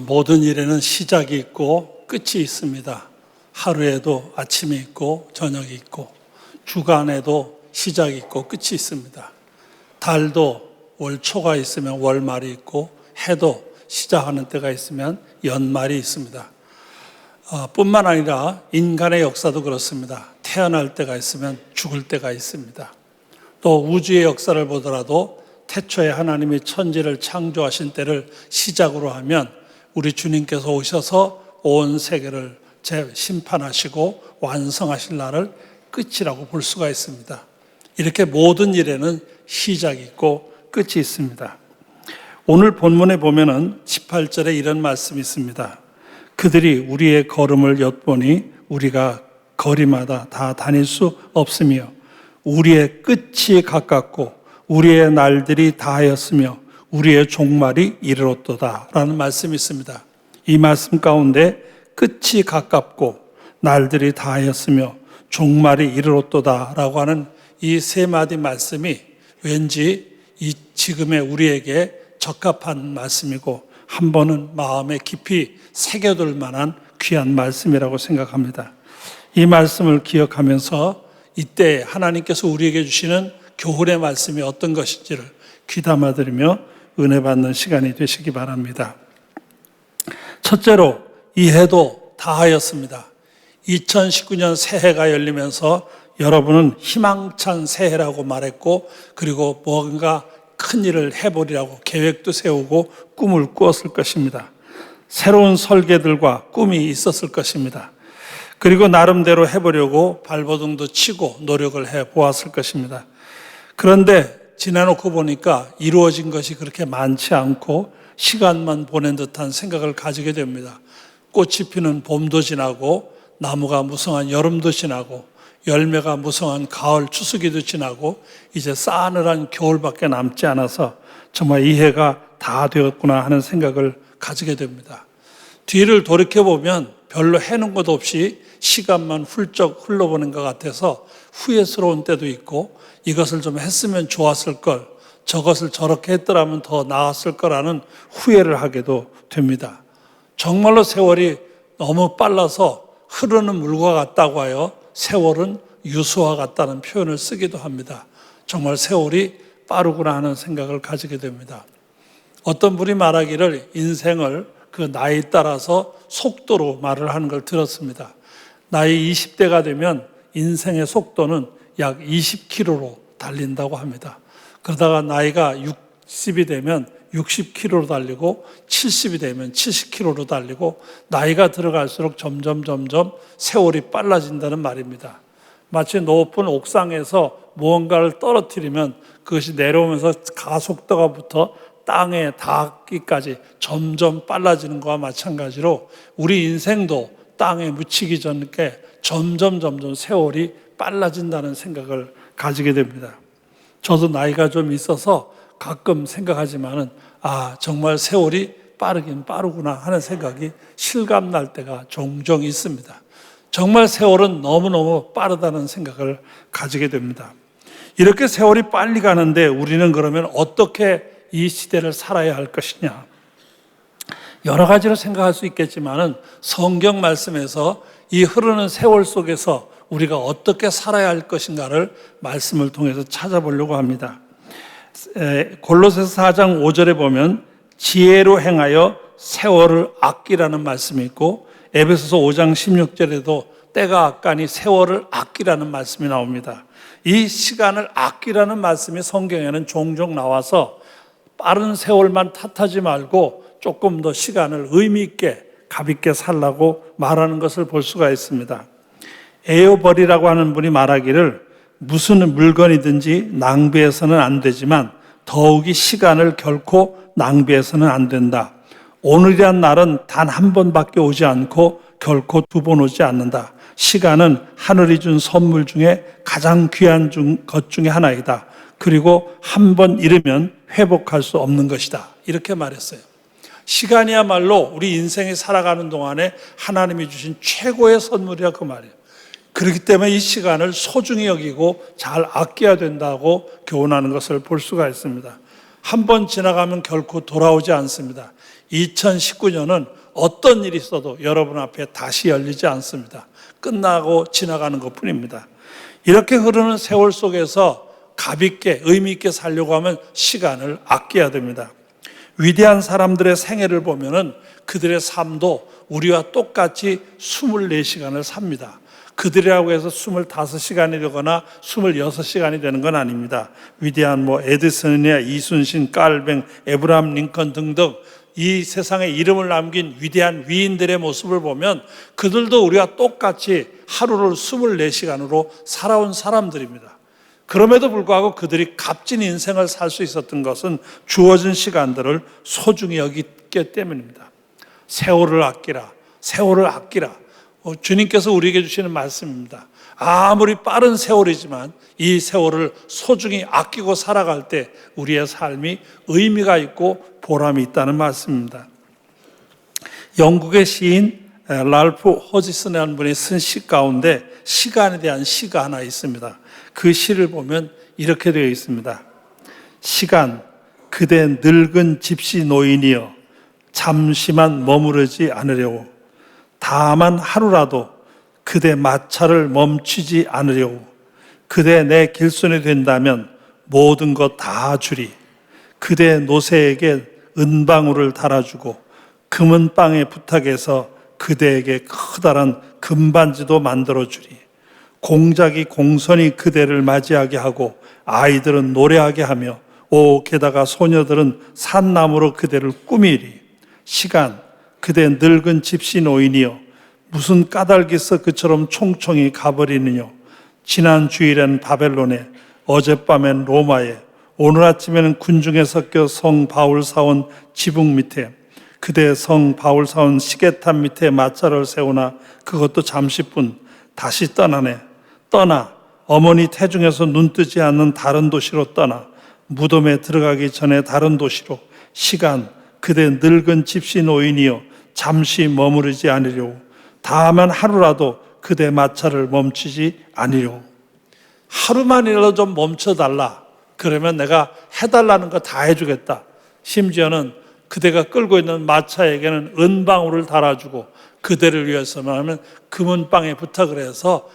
모든 일에는 시작이 있고 끝이 있습니다. 하루에도 아침이 있고 저녁이 있고 주간에도 시작이 있고 끝이 있습니다. 달도 월 초가 있으면 월말이 있고 해도 시작하는 때가 있으면 연말이 있습니다. 뿐만 아니라 인간의 역사도 그렇습니다. 태어날 때가 있으면 죽을 때가 있습니다. 또 우주의 역사를 보더라도 태초에 하나님이 천지를 창조하신 때를 시작으로 하면 우리 주님께서 오셔서 온 세계를 심판하시고 완성하실 날을 끝이라고 볼 수가 있습니다. 이렇게 모든 일에는 시작이 있고 끝이 있습니다. 오늘 본문에 보면은 18절에 이런 말씀이 있습니다. 그들이 우리의 걸음을 엿보니 우리가 거리마다 다 다닐 수 없으며 우리의 끝이 가깝고 우리의 날들이 다하였으며 우리의 종말이 이르렀도다 라는 말씀이 있습니다. 이 말씀 가운데 끝이 가깝고 날들이 다하였으며 종말이 이르렀도다 라고 하는 이 세 마디 말씀이 왠지 이 지금의 우리에게 적합한 말씀이고 한 번은 마음에 깊이 새겨둘 만한 귀한 말씀이라고 생각합니다. 이 말씀을 기억하면서 이때 하나님께서 우리에게 주시는 교훈의 말씀이 어떤 것인지를 귀담아 들으며 은혜 받는 시간이 되시기 바랍니다. 첫째로 이 해도 다하였습니다. 2019년 새해가 열리면서 여러분은 희망찬 새해라고 말했고 그리고 뭔가 큰 일을 해보리라고 계획도 세우고 꿈을 꾸었을 것입니다. 새로운 설계들과 꿈이 있었을 것입니다. 그리고 나름대로 해보려고 발버둥도 치고 노력을 해보았을 것입니다. 그런데 지나놓고 보니까 이루어진 것이 그렇게 많지 않고 시간만 보낸 듯한 생각을 가지게 됩니다. 꽃이 피는 봄도 지나고 나무가 무성한 여름도 지나고 열매가 무성한 가을 추수기도 지나고 이제 싸늘한 겨울밖에 남지 않아서 정말 이 해가 다 되었구나 하는 생각을 가지게 됩니다. 뒤를 돌이켜보면 별로 해놓은 것 없이 시간만 훌쩍 흘러보는 것 같아서 후회스러운 때도 있고 이것을 좀 했으면 좋았을 걸, 저것을 저렇게 했더라면 더 나았을 거라는 후회를 하게도 됩니다. 정말로 세월이 너무 빨라서 흐르는 물과 같다고 하여 세월은 유수와 같다는 표현을 쓰기도 합니다. 정말 세월이 빠르구나 하는 생각을 가지게 됩니다. 어떤 분이 말하기를 인생을 그 나이 따라서 속도로 말을 하는 걸 들었습니다. 나이 20대가 되면 인생의 속도는 약 20km로 달린다고 합니다. 그러다가 나이가 60이 되면 60km로 달리고 70이 되면 70km로 달리고 나이가 들어갈수록 점점 세월이 빨라진다는 말입니다. 마치 높은 옥상에서 무언가를 떨어뜨리면 그것이 내려오면서 가속도가 붙어 땅에 닿기까지 점점 빨라지는 것과 마찬가지로 우리 인생도 땅에 묻히기 전에 점점 세월이 빨라진다는 생각을 가지게 됩니다. 저도 나이가 좀 있어서 가끔 생각하지만은 정말 세월이 빠르긴 빠르구나 하는 생각이 실감날 때가 종종 있습니다. 정말 세월은 너무너무 빠르다는 생각을 가지게 됩니다. 이렇게 세월이 빨리 가는데 우리는 그러면 어떻게 이 시대를 살아야 할 것이냐? 여러 가지로 생각할 수 있겠지만은 성경 말씀에서 이 흐르는 세월 속에서 우리가 어떻게 살아야 할 것인가를 말씀을 통해서 찾아보려고 합니다. 골로새서 4장 5절에 보면 지혜로 행하여 세월을 아끼라는 말씀이 있고 에베소서 5장 16절에도 때가 악하니 세월을 아끼라는 말씀이 나옵니다. 이 시간을 아끼라는 말씀이 성경에는 종종 나와서 빠른 세월만 탓하지 말고 조금 더 시간을 의미 있게 가볍게 살라고 말하는 것을 볼 수가 있습니다. 에어버리라고 하는 분이 말하기를 무슨 물건이든지 낭비해서는 안 되지만 더욱이 시간을 결코 낭비해서는 안 된다. 오늘이란 날은 단 한 번밖에 오지 않고 결코 두 번 오지 않는다. 시간은 하늘이 준 선물 중에 가장 귀한 것 중에 하나이다. 그리고 한 번 잃으면 회복할 수 없는 것이다. 이렇게 말했어요. 시간이야말로 우리 인생이 살아가는 동안에 하나님이 주신 최고의 선물이라 그 말이에요. 그렇기 때문에 이 시간을 소중히 여기고 잘 아껴야 된다고 교훈하는 것을 볼 수가 있습니다. 한 번 지나가면 결코 돌아오지 않습니다. 2019년은 어떤 일이 있어도 여러분 앞에 다시 열리지 않습니다. 끝나고 지나가는 것뿐입니다. 이렇게 흐르는 세월 속에서 가볍게 의미 있게 살려고 하면 시간을 아껴야 됩니다. 위대한 사람들의 생애를 보면은 그들의 삶도 우리와 똑같이 24시간을 삽니다. 그들이라고 해서 25시간이 되거나 26시간이 되는 건 아닙니다. 위대한 에디슨이나 이순신, 깔뱅, 에브라함 링컨 등등 이 세상에 이름을 남긴 위대한 위인들의 모습을 보면 그들도 우리와 똑같이 하루를 24시간으로 살아온 사람들입니다. 그럼에도 불구하고 그들이 값진 인생을 살 수 있었던 것은 주어진 시간들을 소중히 여기기 때문입니다. 세월을 아끼라, 세월을 아끼라. 주님께서 우리에게 주시는 말씀입니다. 아무리 빠른 세월이지만 이 세월을 소중히 아끼고 살아갈 때 우리의 삶이 의미가 있고 보람이 있다는 말씀입니다. 영국의 시인 랄프 호지슨이라는 분이 쓴 시 가운데 시간에 대한 시가 하나 있습니다. 그 시를 보면 이렇게 되어 있습니다. 시간, 그대 늙은 집시 노인이여 잠시만 머무르지 않으려고 다만 하루라도 그대 마차를 멈추지 않으려고 그대 내 길손이 된다면 모든 것 다 주리 그대 노새에게 은방울을 달아주고 금은방에 부탁해서 그대에게 커다란 금반지도 만들어주리 공작이 공손히 그대를 맞이하게 하고 아이들은 노래하게 하며 게다가 소녀들은 산나무로 그대를 꾸미리 시간 그대 늙은 집시 노인이여 무슨 까닭이서 그처럼 총총히 가버리느냐 지난 주일엔 바벨론에 어젯밤엔 로마에 오늘 아침에는 군중에 섞여 성 바울 사원 지붕 밑에 그대 성 바울 사원 시계탑 밑에 마차를 세우나 그것도 잠시뿐 다시 떠나네 떠나 어머니 태중에서 눈 뜨지 않는 다른 도시로 떠나 무덤에 들어가기 전에 다른 도시로 시간 그대 늙은 집시 노인이여 잠시 머무르지 않으려고 다만 하루라도 그대 마차를 멈추지 않으려고 하루만이라도 좀 멈춰달라 그러면 내가 해달라는 거 다 해주겠다 심지어는 그대가 끌고 있는 마차에게는 은방울을 달아주고 그대를 위해서만 하면 금은방에 부탁을 해서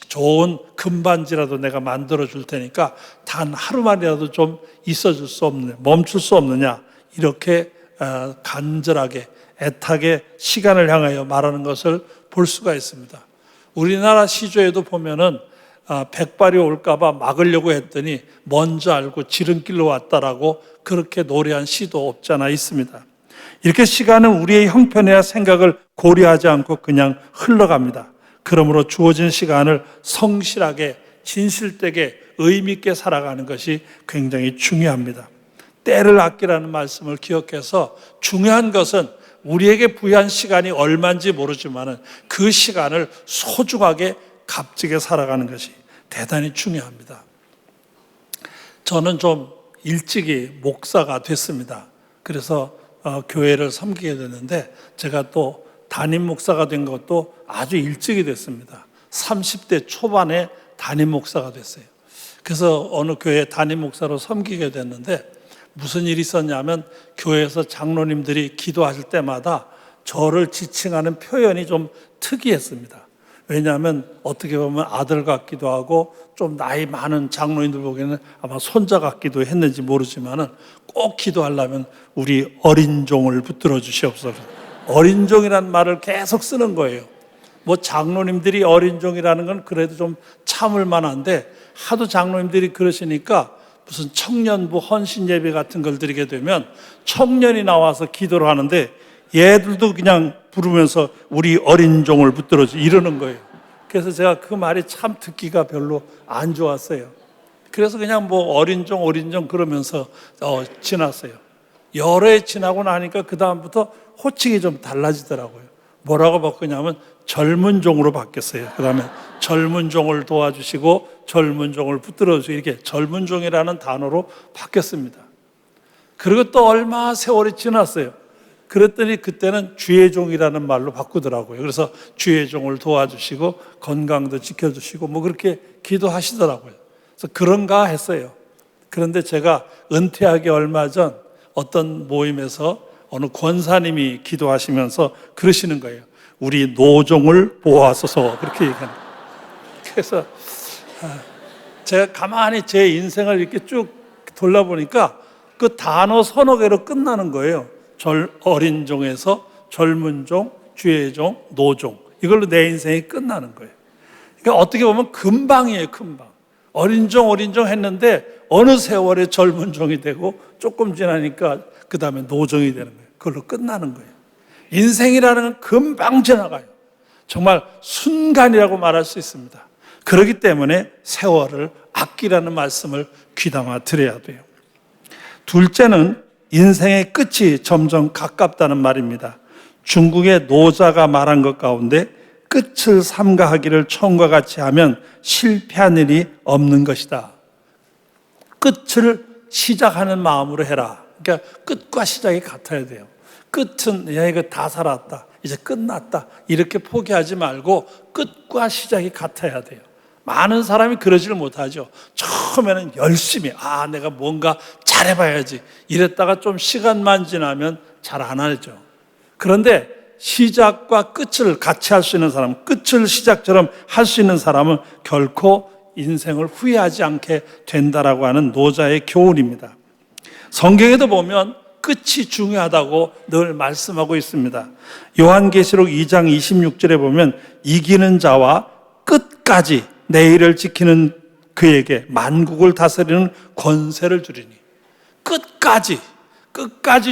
좋은 금반지라도 내가 만들어 줄 테니까 단 하루만이라도 좀 있어줄 수 없느냐 멈출 수 없느냐 이렇게 간절하게 애타게 시간을 향하여 말하는 것을 볼 수가 있습니다. 우리나라 시조에도 보면은 백발이 올까봐 막으려고 했더니 먼저 알고 지름길로 왔다라고 그렇게 노래한 시도 없지 않아 있습니다. 이렇게 시간은 우리의 형편이나 생각을 고려하지 않고 그냥 흘러갑니다. 그러므로 주어진 시간을 성실하게 진실되게 의미 있게 살아가는 것이 굉장히 중요합니다. 때를 아끼라는 말씀을 기억해서 중요한 것은 우리에게 부여한 시간이 얼마인지 모르지만 그 시간을 소중하게 값지게 살아가는 것이 대단히 중요합니다. 저는 좀 일찍이 목사가 됐습니다. 그래서 교회를 섬기게 됐는데 제가 또 담임 목사가 된 것도 아주 일찍이 됐습니다. 30대 초반에 담임 목사가 됐어요. 그래서 어느 교회 담임 목사로 섬기게 됐는데 무슨 일이 있었냐면 교회에서 장로님들이 기도하실 때마다 저를 지칭하는 표현이 좀 특이했습니다. 왜냐하면 어떻게 보면 아들 같기도 하고 좀 나이 많은 장로님들 보기에는 아마 손자 같기도 했는지 모르지만은 꼭 기도하려면 우리 어린 종을 붙들어 주시옵소서. 어린 종이라는 말을 계속 쓰는 거예요. 장로님들이 어린 종이라는 건 그래도 좀 참을 만한데 하도 장로님들이 그러시니까 무슨 청년부 헌신 예배 같은 걸 드리게 되면 청년이 나와서 기도를 하는데 얘들도 그냥 부르면서 우리 어린 종을 붙들어주 이러는 거예요. 그래서 제가 그 말이 참 듣기가 별로 안 좋았어요. 그래서 그냥 어린 종 그러면서 지났어요. 여러 해 지나고 나니까 그 다음부터 호칭이 좀 달라지더라고요. 뭐라고 바꾸냐면 젊은 종으로 바뀌었어요. 그 다음에 젊은 종을 도와주시고 젊은 종을 붙들어주시고 이렇게 젊은 종이라는 단어로 바뀌었습니다. 그리고 또 얼마 세월이 지났어요. 그랬더니 그때는 주의 종이라는 말로 바꾸더라고요. 그래서 주의 종을 도와주시고 건강도 지켜주시고 그렇게 기도하시더라고요. 그래서 그런가 했어요. 그런데 제가 은퇴하기 얼마 전 어떤 모임에서 어느 권사님이 기도하시면서 그러시는 거예요. 우리 노종을 보호하소서, 그렇게 얘기하는 거예요. 그래서 제가 가만히 제 인생을 이렇게 쭉 돌아보니까 그 단어 서너 개로 끝나는 거예요. 어린 종에서 젊은 종, 주의 종, 노종. 이걸로 내 인생이 끝나는 거예요. 그러니까 어떻게 보면 금방이에요, 금방. 어린 종 했는데 어느 세월에 젊은 종이 되고 조금 지나니까 그 다음에 노종이 되는 거예요. 그걸로 끝나는 거예요. 인생이라는 건 금방 지나가요. 정말 순간이라고 말할 수 있습니다. 그렇기 때문에 세월을 아끼라는 말씀을 귀담아 드려야 돼요. 둘째는 인생의 끝이 점점 가깝다는 말입니다. 중국의 노자가 말한 것 가운데 끝을 삼가하기를 처음과 같이 하면 실패한 일이 없는 것이다. 끝을 시작하는 마음으로 해라. 그러니까 끝과 시작이 같아야 돼요. 끝은 야 이거 다 살았다, 이제 끝났다, 이렇게 포기하지 말고 끝과 시작이 같아야 돼요. 많은 사람이 그러지를 못하죠. 처음에는 열심히 내가 뭔가 잘해봐야지 이랬다가 좀 시간만 지나면 잘 안 하죠. 그런데 시작과 끝을 같이 할 수 있는 사람, 끝을 시작처럼 할 수 있는 사람은 결코 인생을 후회하지 않게 된다라고 하는 노자의 교훈입니다. 성경에도 보면 끝이 중요하다고 늘 말씀하고 있습니다. 요한계시록 2장 26절에 보면 이기는 자와 끝까지 내일을 지키는 그에게 만국을 다스리는 권세를 주리니, 끝까지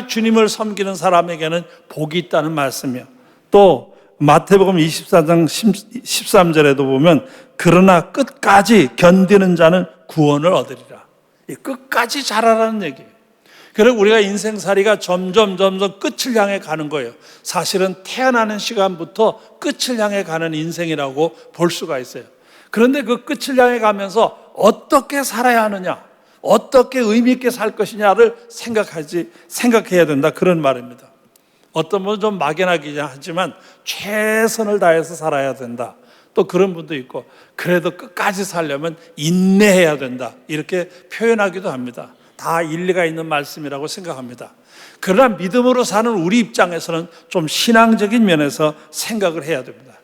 주님을 섬기는 사람에게는 복이 있다는 말씀이요. 또 마태복음 24장 13절에도 보면 그러나 끝까지 견디는 자는 구원을 얻으리라. 끝까지 잘하라는 얘기예요. 그리고 우리가 인생살이가 점점 끝을 향해 가는 거예요. 사실은 태어나는 시간부터 끝을 향해 가는 인생이라고 볼 수가 있어요. 그런데 그 끝을 향해 가면서 어떻게 살아야 하느냐, 어떻게 의미 있게 살 것이냐를 생각해야 된다, 그런 말입니다. 어떤 분은 좀 막연하긴 하지만 최선을 다해서 살아야 된다, 또 그런 분도 있고 그래도 끝까지 살려면 인내해야 된다, 이렇게 표현하기도 합니다. 다 일리가 있는 말씀이라고 생각합니다. 그러나 믿음으로 사는 우리 입장에서는 좀 신앙적인 면에서 생각을 해야 됩니다.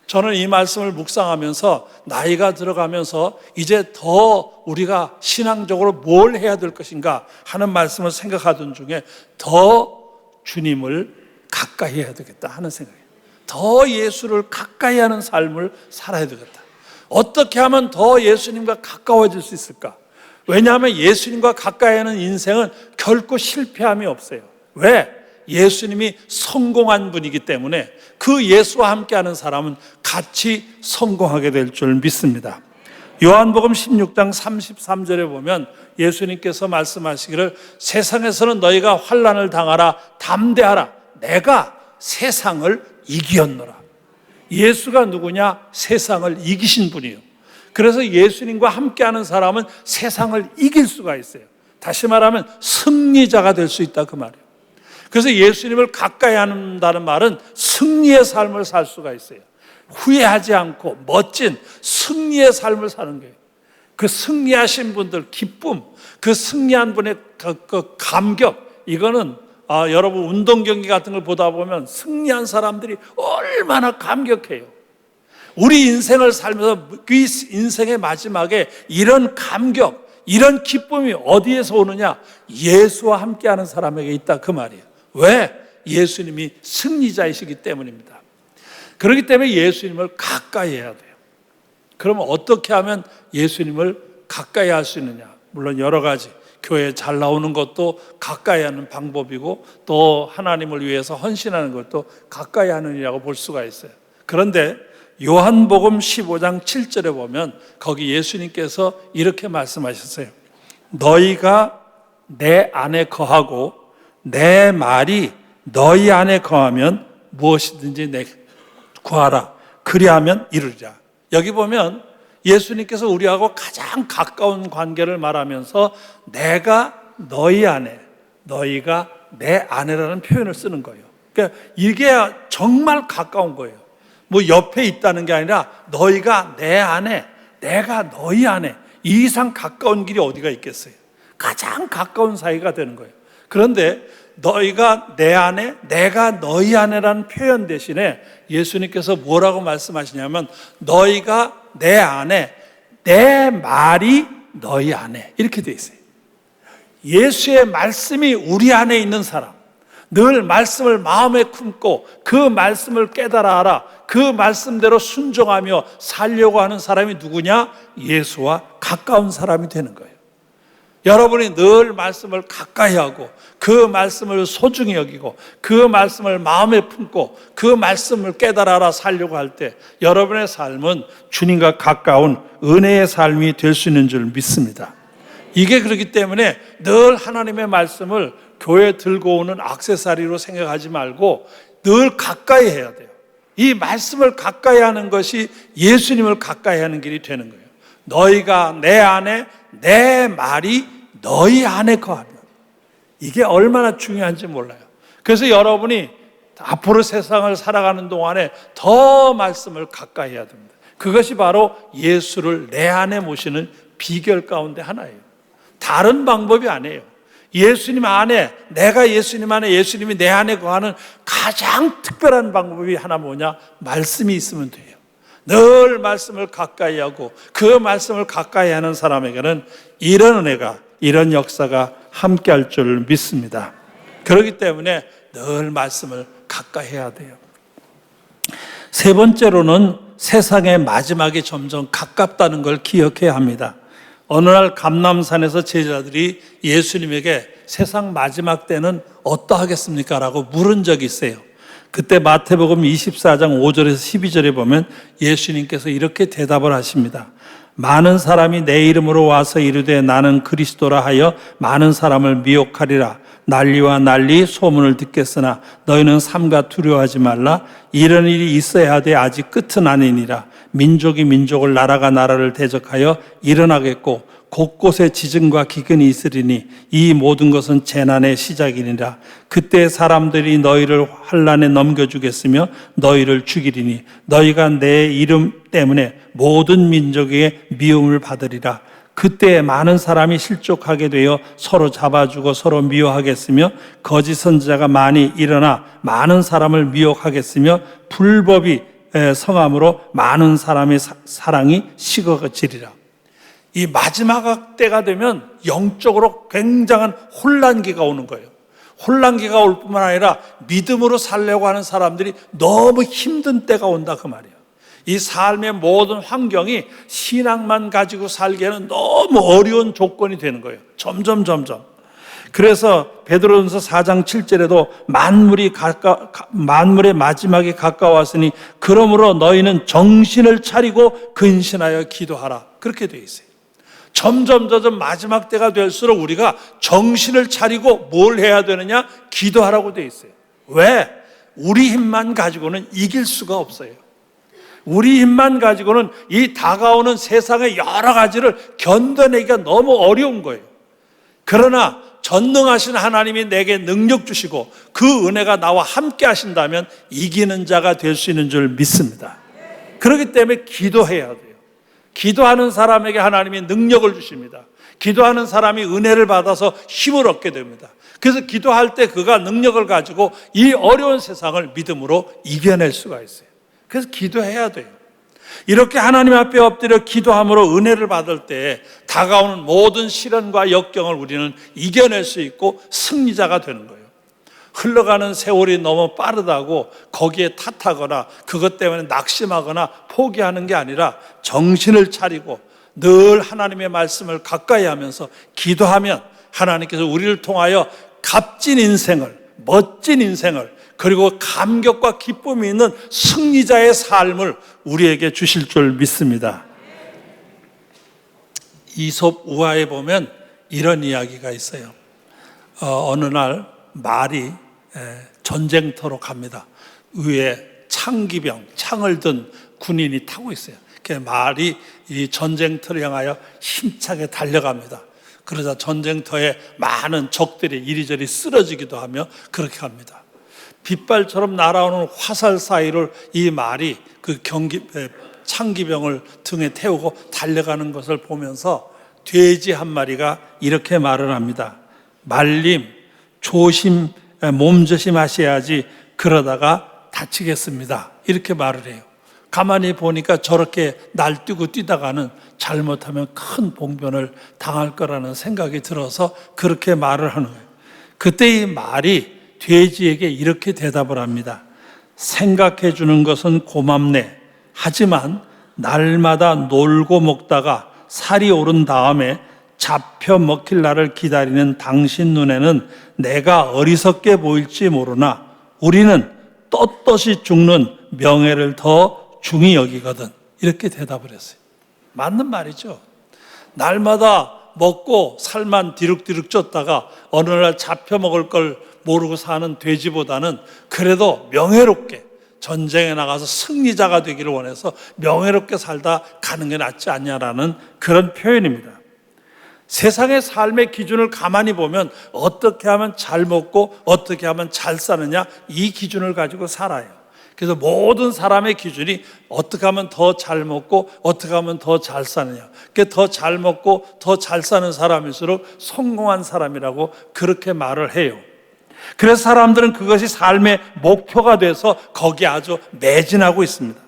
저는 이 말씀을 묵상하면서 나이가 들어가면서 이제 더 우리가 신앙적으로 뭘 해야 될 것인가 하는 말씀을 생각하던 중에 더 주님을 가까이 해야 되겠다 하는 생각이에요. 더 예수를 가까이 하는 삶을 살아야 되겠다. 어떻게 하면 더 예수님과 가까워질 수 있을까? 왜냐하면 예수님과 가까이 하는 인생은 결코 실패함이 없어요. 왜? 예수님이 성공한 분이기 때문에 그 예수와 함께하는 사람은 같이 성공하게 될 줄 믿습니다. 요한복음 16장 33절에 보면 예수님께서 말씀하시기를 세상에서는 너희가 환난을 당하라, 담대하라, 내가 세상을 이기었노라. 예수가 누구냐? 세상을 이기신 분이에요. 그래서 예수님과 함께하는 사람은 세상을 이길 수가 있어요. 다시 말하면 승리자가 될 수 있다, 그 말이에요. 그래서 예수님을 가까이 한다는 말은 승리의 삶을 살 수가 있어요. 후회하지 않고 멋진 승리의 삶을 사는 거예요. 그 승리하신 분들 기쁨, 그 승리한 분의 그 감격, 이거는 여러분 운동 경기 같은 걸 보다 보면 승리한 사람들이 얼마나 감격해요. 우리 인생을 살면서 그 인생의 마지막에 이런 감격, 이런 기쁨이 어디에서 오느냐? 예수와 함께하는 사람에게 있다, 그 말이에요. 왜? 예수님이 승리자이시기 때문입니다. 그렇기 때문에 예수님을 가까이 해야 돼요. 그러면 어떻게 하면 예수님을 가까이 할 수 있느냐? 물론 여러 가지, 교회에 잘 나오는 것도 가까이 하는 방법이고 또 하나님을 위해서 헌신하는 것도 가까이 하는 일이라고 볼 수가 있어요. 그런데 요한복음 15장 7절에 보면 거기 예수님께서 이렇게 말씀하셨어요. 너희가 내 안에 거하고 내 말이 너희 안에 거하면 무엇이든지 내 구하라. 그리하면 이루리라. 여기 보면 예수님께서 우리하고 가장 가까운 관계를 말하면서 내가 너희 안에, 너희가 내 안에라는 표현을 쓰는 거예요. 그러니까 이게 정말 가까운 거예요. 뭐 옆에 있다는 게 아니라 너희가 내 안에, 내가 너희 안에, 이 이상 가까운 길이 어디가 있겠어요? 가장 가까운 사이가 되는 거예요. 그런데 너희가 내 안에 내가 너희 안에라는 표현 대신에 예수님께서 뭐라고 말씀하시냐면 너희가 내 안에 내 말이 너희 안에 이렇게 돼 있어요. 예수의 말씀이 우리 안에 있는 사람, 늘 말씀을 마음에 품고 그 말씀을 깨달아 알아 그 말씀대로 순종하며 살려고 하는 사람이 누구냐? 예수와 가까운 사람이 되는 거예요. 여러분이 늘 말씀을 가까이 하고 그 말씀을 소중히 여기고 그 말씀을 마음에 품고 그 말씀을 깨달아 알아 살려고 할 때 여러분의 삶은 주님과 가까운 은혜의 삶이 될 수 있는 줄 믿습니다. 이게 그렇기 때문에 늘 하나님의 말씀을 교회에 들고 오는 액세서리로 생각하지 말고 늘 가까이 해야 돼요. 이 말씀을 가까이 하는 것이 예수님을 가까이 하는 길이 되는 거예요. 너희가 내 안에 내 말이 너희 안에 거하면 이게 얼마나 중요한지 몰라요. 그래서 여러분이 앞으로 세상을 살아가는 동안에 더 말씀을 가까이 해야 됩니다. 그것이 바로 예수를 내 안에 모시는 비결 가운데 하나예요. 다른 방법이 아니에요. 예수님 안에, 내가 예수님 안에, 예수님이 내 안에 거하는 가장 특별한 방법이 하나 뭐냐? 말씀이 있으면 돼요. 늘 말씀을 가까이 하고 그 말씀을 가까이 하는 사람에게는 이런 은혜가, 이런 역사가 함께 할 줄 믿습니다. 그렇기 때문에 늘 말씀을 가까이 해야 돼요. 세 번째로는 세상의 마지막이 점점 가깝다는 걸 기억해야 합니다. 어느 날 감람산에서 제자들이 예수님에게 세상 마지막 때는 어떠하겠습니까? 라고 물은 적이 있어요. 그때 마태복음 24장 5절에서 12절에 보면 예수님께서 이렇게 대답을 하십니다. 많은 사람이 내 이름으로 와서 이르되 나는 그리스도라 하여 많은 사람을 미혹하리라. 난리와 난리 소문을 듣겠으나 너희는 삼가 두려워하지 말라. 이런 일이 있어야 하되 아직 끝은 아니니라. 민족이 민족을 나라가 나라를 대적하여 일어나겠고 곳곳에 지진과 기근이 있으리니 이 모든 것은 재난의 시작이니라. 그때 사람들이 너희를 환난에 넘겨주겠으며 너희를 죽이리니 너희가 내 이름 때문에 모든 민족에게 미움을 받으리라. 그때 많은 사람이 실족하게 되어 서로 잡아주고 서로 미워하겠으며 거짓 선지자가 많이 일어나 많은 사람을 미혹하겠으며 불법이 성함으로 많은 사람의 사랑이 식어지리라. 이 마지막 때가 되면 영적으로 굉장한 혼란기가 오는 거예요. 혼란기가 올 뿐만 아니라 믿음으로 살려고 하는 사람들이 너무 힘든 때가 온다 그 말이에요. 이 삶의 모든 환경이 신앙만 가지고 살기에는 너무 어려운 조건이 되는 거예요. 점점. 그래서 베드로전서 4장 7절에도 만물의 마지막이 가까웠으니 그러므로 너희는 정신을 차리고 근신하여 기도하라. 그렇게 되어 있어요. 점점 마지막 때가 될수록 우리가 정신을 차리고 뭘 해야 되느냐? 기도하라고 되어 있어요. 왜? 우리 힘만 가지고는 이길 수가 없어요. 우리 힘만 가지고는 이 다가오는 세상의 여러 가지를 견뎌내기가 너무 어려운 거예요. 그러나 전능하신 하나님이 내게 능력 주시고 그 은혜가 나와 함께 하신다면 이기는 자가 될 수 있는 줄 믿습니다. 그렇기 때문에 기도해야 돼요. 기도하는 사람에게 하나님이 능력을 주십니다. 기도하는 사람이 은혜를 받아서 힘을 얻게 됩니다. 그래서 기도할 때 그가 능력을 가지고 이 어려운 세상을 믿음으로 이겨낼 수가 있어요. 그래서 기도해야 돼요. 이렇게 하나님 앞에 엎드려 기도함으로 은혜를 받을 때 다가오는 모든 시련과 역경을 우리는 이겨낼 수 있고 승리자가 되는 거예요. 흘러가는 세월이 너무 빠르다고 거기에 탓하거나 그것 때문에 낙심하거나 포기하는 게 아니라 정신을 차리고 늘 하나님의 말씀을 가까이 하면서 기도하면 하나님께서 우리를 통하여 값진 인생을, 멋진 인생을, 그리고 감격과 기쁨이 있는 승리자의 삶을 우리에게 주실 줄 믿습니다. 이솝 우화에 보면 이런 이야기가 있어요. 어느 날 말이 전쟁터로 갑니다. 위에 창기병, 창을 든 군인이 타고 있어요. 말이 이 전쟁터를 향하여 힘차게 달려갑니다. 그러자 전쟁터에 많은 적들이 이리저리 쓰러지기도 하며 그렇게 합니다. 빗발처럼 날아오는 화살 사이를 이 말이 그 창기병을 등에 태우고 달려가는 것을 보면서 돼지 한 마리가 이렇게 말을 합니다. 말님, 조심 몸조심하셔야지 그러다가 다치겠습니다. 이렇게 말을 해요. 가만히 보니까 저렇게 날뛰고 뛰다가는 잘못하면 큰 봉변을 당할 거라는 생각이 들어서 그렇게 말을 하는 거예요. 그때 이 말이 돼지에게 이렇게 대답을 합니다. 생각해 주는 것은 고맙네. 하지만 날마다 놀고 먹다가 살이 오른 다음에 잡혀 먹힐 날을 기다리는 당신 눈에는 내가 어리석게 보일지 모르나 우리는 떳떳이 죽는 명예를 더 중히 여기거든. 이렇게 대답을 했어요. 맞는 말이죠. 날마다 먹고 살만 디룩디룩 쪘다가 어느 날 잡혀 먹을 걸 모르고 사는 돼지보다는 그래도 명예롭게 전쟁에 나가서 승리자가 되기를 원해서 명예롭게 살다 가는 게 낫지 않냐라는 그런 표현입니다. 세상의 삶의 기준을 가만히 보면 어떻게 하면 잘 먹고 어떻게 하면 잘 사느냐, 이 기준을 가지고 살아요. 그래서 모든 사람의 기준이 어떻게 하면 더 잘 먹고 어떻게 하면 더 잘 사느냐, 더 잘 먹고 더 잘 사는 사람일수록 성공한 사람이라고 그렇게 말을 해요. 그래서 사람들은 그것이 삶의 목표가 돼서 거기에 아주 매진하고 있습니다.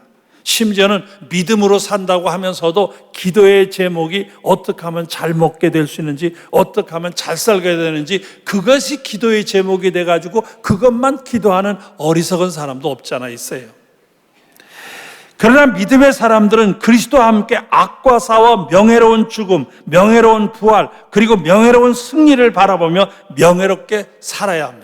심지어는 믿음으로 산다고 하면서도 기도의 제목이 어떻게 하면 잘 먹게 될 수 있는지, 어떻게 하면 잘 살게 되는지, 그것이 기도의 제목이 돼가지고 그것만 기도하는 어리석은 사람도 없지 않아 있어요. 그러나 믿음의 사람들은 그리스도와 함께 악과 싸워 명예로운 죽음, 명예로운 부활, 그리고 명예로운 승리를 바라보며 명예롭게 살아야 합니다.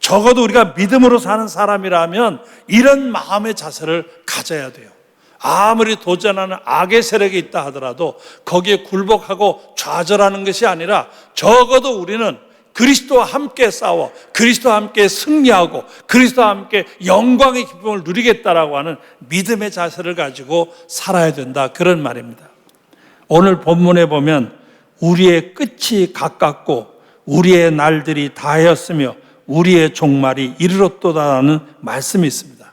적어도 우리가 믿음으로 사는 사람이라면 이런 마음의 자세를 가져야 돼요. 아무리 도전하는 악의 세력이 있다 하더라도 거기에 굴복하고 좌절하는 것이 아니라 적어도 우리는 그리스도와 함께 싸워 그리스도와 함께 승리하고 그리스도와 함께 영광의 기쁨을 누리겠다라고 하는 믿음의 자세를 가지고 살아야 된다, 그런 말입니다. 오늘 본문에 보면 우리의 끝이 가깝고 우리의 날들이 다하였으며 우리의 종말이 이르렀도다라는 말씀이 있습니다.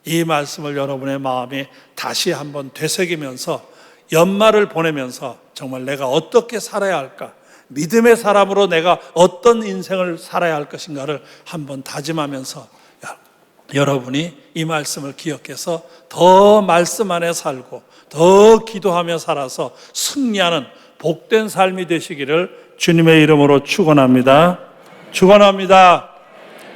이 말씀을 여러분의 마음에 다시 한번 되새기면서 연말을 보내면서 정말 내가 어떻게 살아야 할까, 믿음의 사람으로 내가 어떤 인생을 살아야 할 것인가를 한번 다짐하면서 여러분이 이 말씀을 기억해서 더 말씀 안에 살고 더 기도하며 살아서 승리하는 복된 삶이 되시기를 주님의 이름으로 축원합니다. 축원합니다.